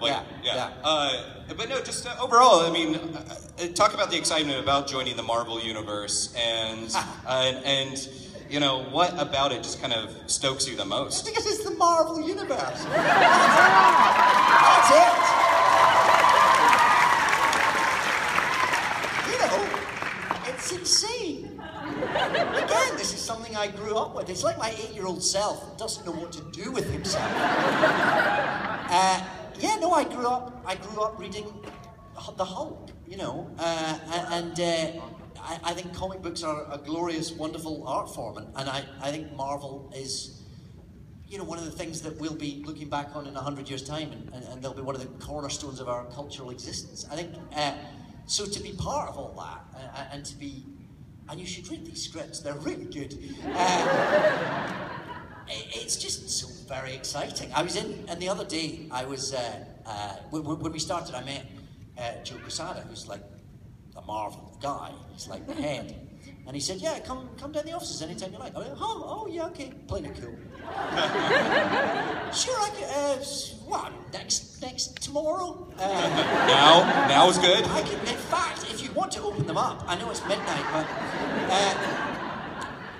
Like, yeah. But no, just overall, I mean, talk about the excitement about joining the Marvel universe, and you know, what about it just kind of stokes you the most? Because it's the Marvel universe. That's it. You know, it's insane. Again, this is something I grew up with. It's like my 8-year-old self doesn't know what to do with himself. Yeah, no, I grew up reading the Hulk, you know, I think comic books are a glorious, wonderful art form, and I think Marvel is, you know, one of the things that we'll be looking back on in 100 years' time, and they'll be one of the cornerstones of our cultural existence. I think, so to be part of all that, and you should read these scripts, they're really good. It's just so very exciting. I was and the other day, I was, when we started, I met Joe Quesada, who's like a Marvel guy. He's like the head. And he said, yeah, come down to the offices anytime you like. I went, oh yeah, okay, playing it cool. Sure, I could, what, next tomorrow? Now's good. I could, in fact, if you want to open them up, I know it's midnight, but,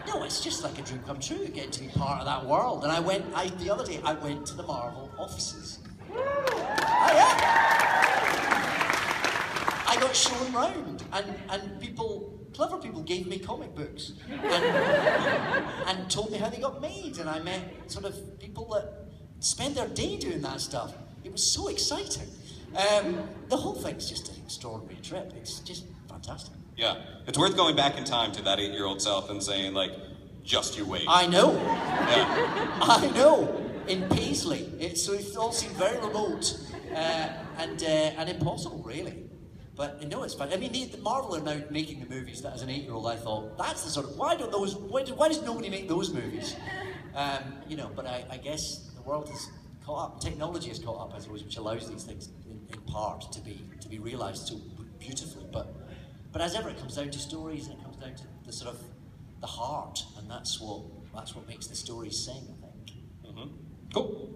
no, it's just like a dream come true, getting to be part of that world. And the other day, I went to the Marvel offices. Oh, yeah. I got shown round, and clever people gave me comic books, and told me how they got made, and I met sort of people that spend their day doing that stuff. It was so exciting. The whole thing's just an extraordinary trip. It's just fantastic. Yeah, it's worth going back in time to that 8-year-old self and saying, like, just you wait. I know. Yeah. I know. In Paisley, it all seemed very remote and impossible, really. But no, it's fun. I mean, the Marvel are now making the movies that, as an 8-year-old, I thought that's the sort of why does nobody make those movies? You know, but I guess the world has caught up. Technology has caught up, I suppose, which allows these things in part to be realised so beautifully. But as ever, it comes down to stories, and it comes down to the sort of the heart, and that's what makes the stories sing, I think. Cool.